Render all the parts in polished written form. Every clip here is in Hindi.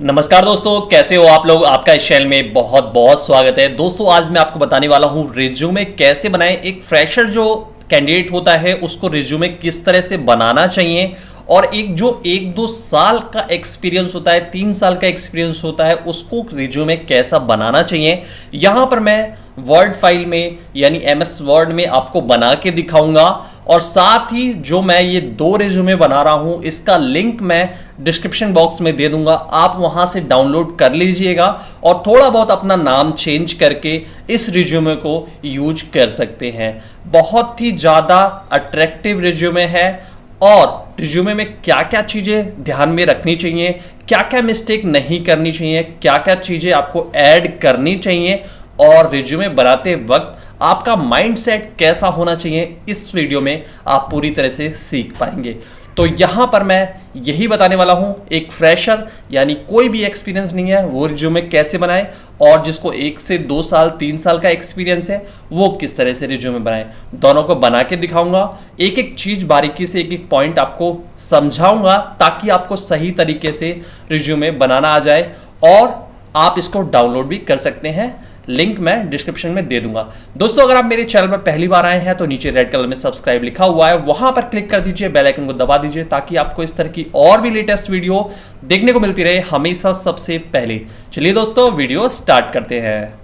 नमस्कार दोस्तों, कैसे हो आप लोग। आपका इस चैनल में बहुत बहुत स्वागत है। दोस्तों आज मैं आपको बताने वाला हूं रिज्यूमे कैसे बनाएं। एक फ्रेशर जो कैंडिडेट होता है उसको रिज्यूमे किस तरह से बनाना चाहिए, और एक जो 1-2 साल का एक्सपीरियंस होता है, 3 साल का एक्सपीरियंस होता है, उसको रिज्यूमे कैसा बनाना चाहिए। यहां पर मैं वर्ड फाइल में यानी एमएस वर्ड में आपको बना के दिखाऊंगा, और साथ ही जो मैं ये 2 रिज्यूमे बना रहा हूं इसका लिंक मैं डिस्क्रिप्शन बॉक्स में दे दूंगा। आप वहां से डाउनलोड कर लीजिएगा और थोड़ा बहुत अपना नाम चेंज करके इस रिज्यूमे को यूज कर सकते हैं। बहुत ही ज्यादा अट्रैक्टिव रिज्यूमे है, और रिज्यूमे में क्या क्या चीजें ध्यान में रखनी चाहिए, क्या क्या मिस्टेक नहीं करनी चाहिए, क्या क्या चीजें आपको ऐड करनी चाहिए, और रिज्यूमे बनाते वक्त आपका माइंडसेट कैसा होना चाहिए, इस वीडियो में आप पूरी तरह से सीख पाएंगे। तो यहां पर मैं यही बताने वाला हूं, एक फ्रेशर यानी कोई भी एक्सपीरियंस नहीं है वो रिज्यूमे कैसे बनाए, और जिसको 1 से 2 साल 3 साल का एक्सपीरियंस है वो किस तरह से रिज्यूमे बनाए। दोनों को बना के दिखाऊंगा, एक एक चीज बारीकी से, एक एक पॉइंट आपको समझाऊंगा ताकि आपको सही तरीके से रिज्यूमे बनाना आ जाए, और आप इसको डाउनलोड भी कर सकते हैं। लिंक मैं डिस्क्रिप्शन में दे दूंगा। दोस्तों अगर आप मेरे चैनल पर पहली बार आए हैं तो नीचे रेड कलर में सब्सक्राइब लिखा हुआ है, वहां पर क्लिक कर दीजिए, बेल आइकन को दबा दीजिए ताकि आपको इस तरह की और भी लेटेस्ट वीडियो देखने को मिलती रहे हमेशा सबसे पहले। चलिए दोस्तों वीडियो स्टार्ट करते हैं।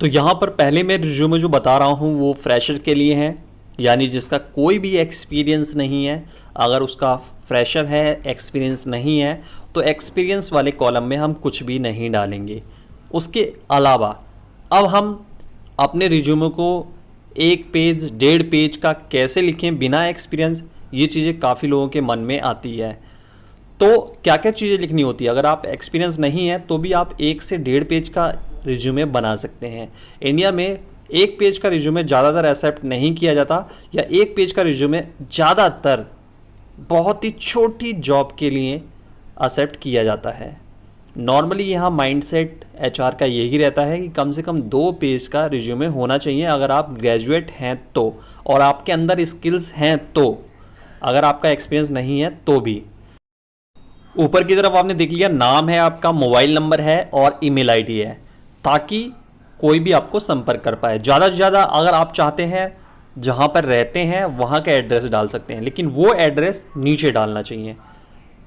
तो यहां पर पहले मैं रिज्यूमे जो बता रहा हूं वो फ्रेशर के लिए है, यानी जिसका कोई भी एक्सपीरियंस नहीं है। अगर उसका फ्रेशर है, एक्सपीरियंस नहीं है, तो एक्सपीरियंस वाले कॉलम में हम कुछ भी नहीं डालेंगे। उसके अलावा अब हम अपने रिज्यूमे को 1 पेज 1.5 पेज का कैसे लिखें बिना एक्सपीरियंस, ये चीज़ें काफ़ी लोगों के मन में आती है। तो क्या क्या चीज़ें लिखनी होती है, अगर आप एक्सपीरियंस नहीं है तो भी आप 1 से 1.5 पेज का रिज्यूमे बना सकते हैं। इंडिया में 1 पेज का रिज्यूमे ज़्यादातर एक्सेप्ट नहीं किया जाता, या 1 पेज का रिज्यूमे ज़्यादातर बहुत ही छोटी जॉब के लिए एक्सेप्ट किया जाता है। नॉर्मली यहाँ माइंडसेट एचआर का यही रहता है कि कम से कम 2 पेज का रिज्यूमे होना चाहिए अगर आप ग्रेजुएट हैं तो, और आपके अंदर स्किल्स हैं तो। अगर आपका एक्सपीरियंस नहीं है तो भी। ऊपर की तरफ आपने देख लिया, नाम है आपका, मोबाइल नंबर है और ईमेल आईडी है, ताकि कोई भी आपको संपर्क कर पाए। ज़्यादा से ज़्यादा अगर आप चाहते हैं जहाँ पर रहते हैं वहाँ का एड्रेस डाल सकते हैं, लेकिन वो एड्रेस नीचे डालना चाहिए।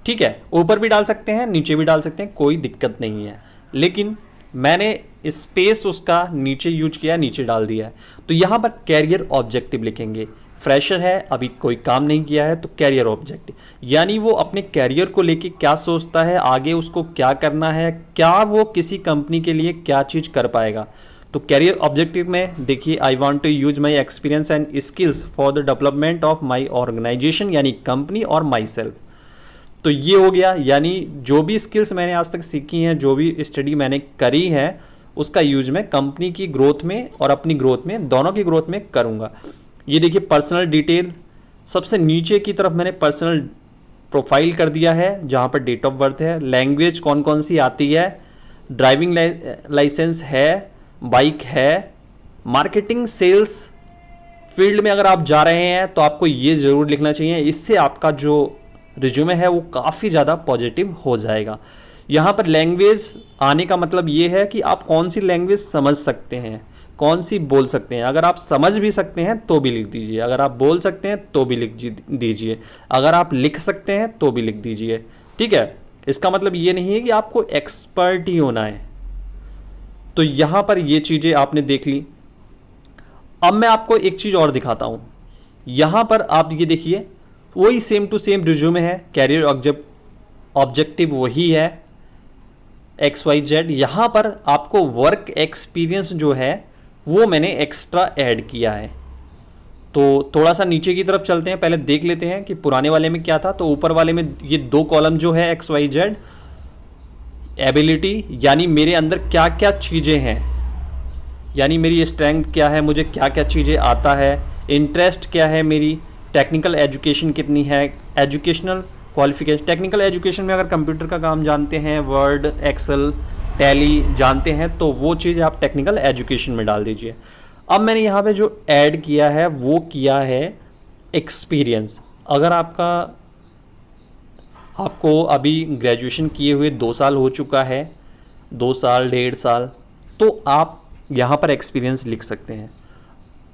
ठीक है, ऊपर भी डाल सकते हैं, नीचे भी डाल सकते हैं, कोई दिक्कत नहीं है, लेकिन मैंने स्पेस उसका नीचे यूज किया, नीचे डाल दिया है। तो यहाँ पर कैरियर ऑब्जेक्टिव लिखेंगे। फ्रेशर है, अभी कोई काम नहीं किया है, तो कैरियर ऑब्जेक्टिव यानी वो अपने कैरियर को लेके क्या सोचता है, आगे उसको क्या करना है, क्या वो किसी कंपनी के लिए क्या चीज़ कर पाएगा। तो कैरियर ऑब्जेक्टिव में देखिए, I want to use my experience and skills for the development of my organisation, यानी कंपनी और माई सेल्फ। तो ये हो गया, यानी जो भी स्किल्स मैंने आज तक सीखी हैं, जो भी स्टडी मैंने करी है, उसका यूज मैं कंपनी की ग्रोथ में और अपनी ग्रोथ में, दोनों की ग्रोथ में करूँगा। ये देखिए पर्सनल डिटेल, सबसे नीचे की तरफ मैंने पर्सनल प्रोफाइल कर दिया है, जहाँ पर डेट ऑफ बर्थ है, लैंग्वेज कौन कौन सी आती है, ड्राइविंग लाइसेंस है, बाइक है, मार्केटिंग सेल्स फील्ड में अगर आप जा रहे हैं तो आपको ये ज़रूर लिखना चाहिए। इससे आपका जो रिज्यूमे है वो काफ़ी ज़्यादा पॉजिटिव हो जाएगा। यहाँ पर लैंग्वेज आने का मतलब ये है कि आप कौन सी लैंग्वेज समझ सकते हैं, कौन सी बोल सकते हैं। अगर आप समझ भी सकते हैं तो भी लिख दीजिए, अगर आप बोल सकते हैं तो भी लिख दीजिए, अगर आप लिख सकते हैं तो भी लिख दीजिए। ठीक है, इसका मतलब ये नहीं है कि आपको एक्सपर्ट ही होना है। तो यहाँ पर ये चीज़ें आपने देख ली। अब मैं आपको एक चीज़ और दिखाता हूँ। यहाँ पर आप ये देखिए, वही सेम टू सेम रिज्यूमे है, कैरियर ऑब्जेक्टिव वही है, XYZ। यहाँ पर आपको वर्क एक्सपीरियंस जो है वो मैंने एक्स्ट्रा ऐड किया है। तो थोड़ा सा नीचे की तरफ चलते हैं, पहले देख लेते हैं कि पुराने वाले में क्या था। तो ऊपर वाले में ये 2 कॉलम जो है XYZ, एबिलिटी यानी मेरे अंदर क्या क्या चीज़ें हैं, यानी मेरी स्ट्रेंथ क्या है, मुझे क्या क्या चीज़ें आता है, इंटरेस्ट क्या है मेरी, टेक्निकल एजुकेशन कितनी है, एजुकेशनल क्वालिफिकेशन। टेक्निकल एजुकेशन में अगर कंप्यूटर का काम जानते हैं, वर्ड, एक्सेल, टैली जानते हैं, तो वो चीज़ आप टेक्निकल एजुकेशन में डाल दीजिए। अब मैंने यहाँ पे जो ऐड किया है वो किया है एक्सपीरियंस। अगर आपको अभी ग्रेजुएशन किए हुए 2 साल हो चुका है, 2 साल 1.5 साल, तो आप यहाँ पर एक्सपीरियंस लिख सकते हैं।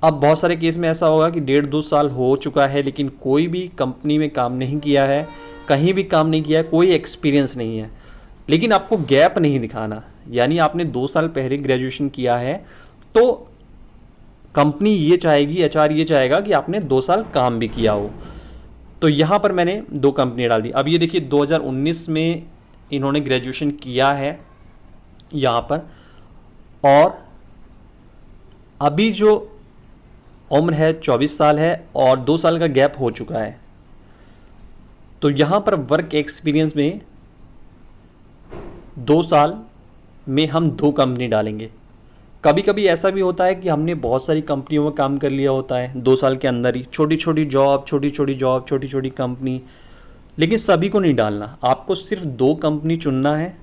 अब बहुत सारे केस में ऐसा होगा कि 1.5-2 साल हो चुका है लेकिन कोई भी कंपनी में काम नहीं किया है, कहीं भी काम नहीं किया है, कोई एक्सपीरियंस नहीं है, लेकिन आपको गैप नहीं दिखाना। यानी आपने 2 साल पहले ग्रेजुएशन किया है तो कंपनी ये चाहेगी, एचआर ये चाहेगा कि आपने 2 साल काम भी किया हो। तो यहाँ पर मैंने 2 कंपनी डाल दी। अब ये देखिए 2019 में इन्होंने ग्रेजुएशन किया है यहाँ पर, और अभी जो उम्र है 24 साल है और 2 साल का गैप हो चुका है। तो यहाँ पर वर्क एक्सपीरियंस में 2 साल में हम 2 कंपनी डालेंगे। कभी कभी ऐसा भी होता है कि हमने बहुत सारी कंपनियों में काम कर लिया होता है 2 साल के अंदर ही, छोटी छोटी जॉब, छोटी छोटी कंपनी, लेकिन सभी को नहीं डालना। आपको सिर्फ 2 कंपनी चुनना है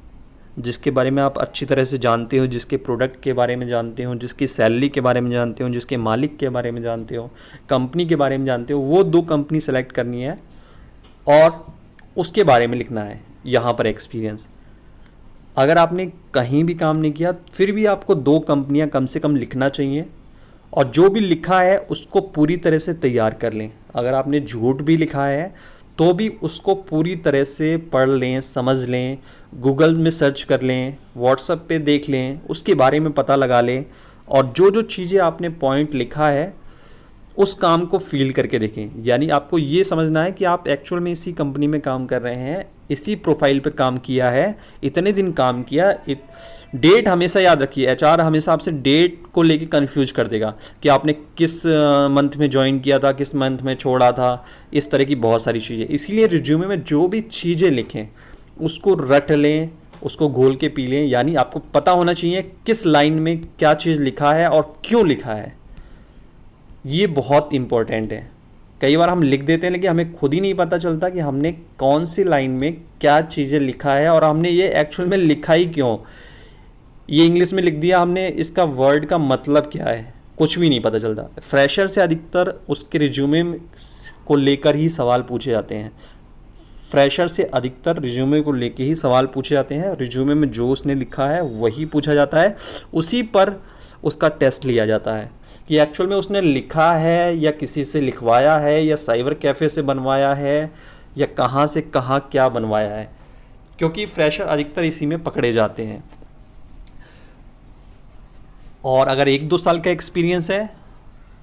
जिसके बारे में आप अच्छी तरह से जानते हो, जिसके प्रोडक्ट के बारे में जानते हो, जिसकी सैलरी के बारे में जानते हो, जिसके मालिक के बारे में जानते हो, कंपनी के बारे में जानते हो। वो 2 कंपनी सेलेक्ट करनी है और उसके बारे में लिखना है यहाँ पर एक्सपीरियंस। अगर आपने कहीं भी काम नहीं किया फिर भी आपको 2 कंपनियाँ कम से कम लिखना चाहिए, और जो भी लिखा है उसको पूरी तरह से तैयार कर लें। अगर आपने झूठ भी लिखा है तो भी उसको पूरी तरह से पढ़ लें, समझ लें, गूगल में सर्च कर लें, व्हाट्सएप पे देख लें, उसके बारे में पता लगा लें, और जो जो चीज़ें आपने पॉइंट लिखा है उस काम को फील करके देखें। यानी आपको ये समझना है कि आप एक्चुअल में इसी कंपनी में काम कर रहे हैं, इसी प्रोफाइल पे काम किया है, इतने दिन काम किया। डेट हमेशा याद रखिए, एचआर हमेशा आपसे डेट को लेके कंफ्यूज कर देगा कि आपने किस मंथ में ज्वाइन किया था, किस मंथ में छोड़ा था, इस तरह की बहुत सारी चीज़ें। इसीलिए रिज्यूमे में जो भी चीज़ें लिखें उसको रट लें, उसको घोल के पी लें। यानी आपको पता होना चाहिए किस लाइन में क्या चीज़ लिखा है और क्यों लिखा है। ये बहुत इम्पोर्टेंट है। कई बार हम लिख देते हैं लेकिन हमें खुद ही नहीं पता चलता कि हमने कौन सी लाइन में क्या चीज़ें लिखा है और हमने ये एक्चुअल में लिखा ही क्यों। ये इंग्लिश में लिख दिया हमने, इसका वर्ड का मतलब क्या है कुछ भी नहीं पता चलता। फ्रेशर से अधिकतर उसके रिज्यूमे को लेकर ही सवाल पूछे जाते हैं। फ्रेशर से अधिकतर रिज्यूमे को लेकर ही सवाल पूछे जाते हैं। रिज्यूमे में जो उसने लिखा है वही पूछा जाता है, उसी पर उसका टेस्ट लिया जाता है कि एक्चुअल में उसने लिखा है या किसी से लिखवाया है या साइबर कैफ़े से बनवाया है या कहाँ से कहाँ क्या बनवाया है, क्योंकि फ्रेशर अधिकतर इसी में पकड़े जाते हैं। और अगर 1-2 साल का एक्सपीरियंस है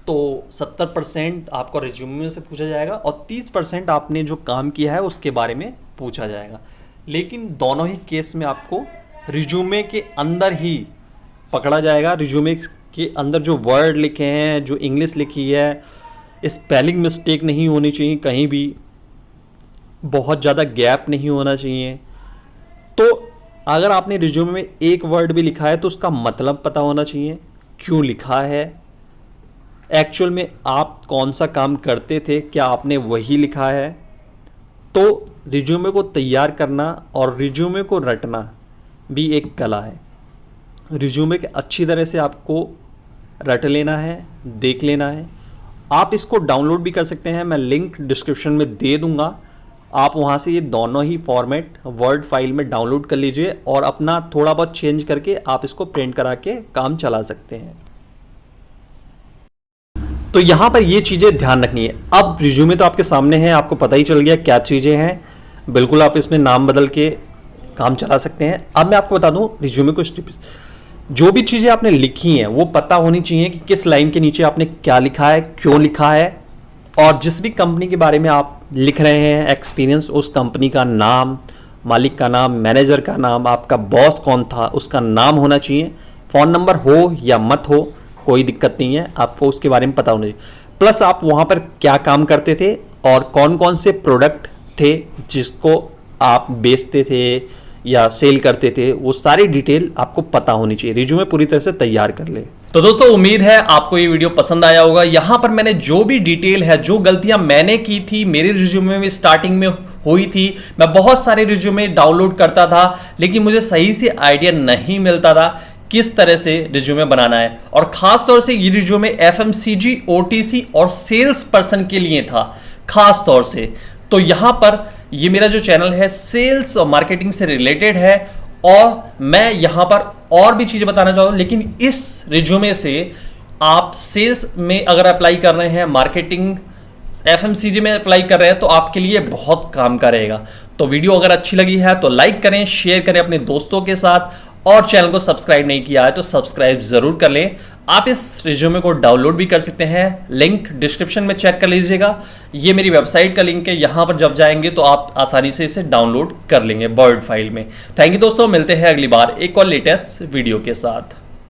तो 70% आपको रिज्यूमे में से पूछा जाएगा और 30% आपने जो काम किया है उसके बारे में पूछा जाएगा। लेकिन दोनों ही केस में आपको रिज्यूमे के अंदर ही पकड़ा जाएगा। रिज्यूमे के अंदर जो वर्ड लिखे हैं, जो इंग्लिश लिखी है, स्पेलिंग मिस्टेक नहीं होनी चाहिए, कहीं भी बहुत ज़्यादा गैप नहीं होना चाहिए। तो अगर आपने रिज्यूमे में एक वर्ड भी लिखा है तो उसका मतलब पता होना चाहिए, क्यों लिखा है, एक्चुअल में आप कौन सा काम करते थे, क्या आपने वही लिखा है। तो रिज्यूमे को तैयार करना और रिज्यूमे को रटना भी एक कला है। रिज्यूमे के अच्छी तरह से आपको रट लेना है, देख लेना है। आप इसको डाउनलोड भी कर सकते हैं, मैं लिंक डिस्क्रिप्शन में दे दूंगा। आप वहाँ से ये दोनों ही फॉर्मेट वर्ड फाइल में डाउनलोड कर लीजिए और अपना थोड़ा बहुत चेंज करके आप इसको प्रिंट करा के काम चला सकते हैं। तो यहाँ पर ये चीज़ें ध्यान रखनी है। अब रिज्यूमे तो आपके सामने है, आपको पता ही चल गया क्या चीज़ें हैं। बिल्कुल आप इसमें नाम बदल के काम चला सकते हैं। अब मैं आपको बता दूं रिज्यूमे को जो भी चीज़ें आपने लिखी हैं वो पता होनी चाहिए कि किस लाइन के नीचे आपने क्या लिखा है, क्यों लिखा है, और जिस भी कंपनी के बारे में आप लिख रहे हैं एक्सपीरियंस, उस कंपनी का नाम, मालिक का नाम, मैनेजर का नाम, आपका बॉस कौन था उसका नाम होना चाहिए। फ़ोन नंबर हो या मत हो कोई दिक्कत नहीं है, आपको उसके बारे में पता होना चाहिए। प्लस आप वहाँ पर क्या काम करते थे और कौन कौन से प्रोडक्ट थे जिसको आप बेचते थे या सेल करते थे, वो सारी डिटेल आपको पता होनी चाहिए। रिज्यूमे पूरी तरह से तैयार कर ले। तो दोस्तों उम्मीद है आपको ये वीडियो पसंद आया होगा। यहाँ पर मैंने जो भी डिटेल है, जो गलतियां मैंने की थी मेरे रिज्यूमे में स्टार्टिंग में हुई थी, मैं बहुत सारे रिज्यूमे डाउनलोड करता था लेकिन मुझे सही से आइडिया नहीं मिलता था किस तरह से रिज्यूमे बनाना है। और खास तौर से ये रिज्यूमे FMCG, OTC और सेल्स पर्सन के लिए था खास तौर से। तो यहाँ पर ये मेरा जो चैनल है सेल्स और मार्केटिंग से रिलेटेड है और मैं यहां पर और भी चीजें बताना चाहता हूं, लेकिन इस रिज्यूमे से आप सेल्स में अगर अप्लाई कर रहे हैं, मार्केटिंग एफएमसीजी में अप्लाई कर रहे हैं, तो आपके लिए बहुत काम करेगा। तो वीडियो अगर अच्छी लगी है तो लाइक करें, शेयर करें अपने दोस्तों के साथ, और चैनल को सब्सक्राइब नहीं किया है तो सब्सक्राइब जरूर कर लें। आप इस रिज्यूमे को डाउनलोड भी कर सकते हैं, लिंक डिस्क्रिप्शन में चेक कर लीजिएगा। ये मेरी वेबसाइट का लिंक है, यहां पर जब जाएंगे तो आप आसानी से इसे डाउनलोड कर लेंगे वर्ड फाइल में। थैंक यू दोस्तों, मिलते हैं अगली बार एक और लेटेस्ट वीडियो के साथ।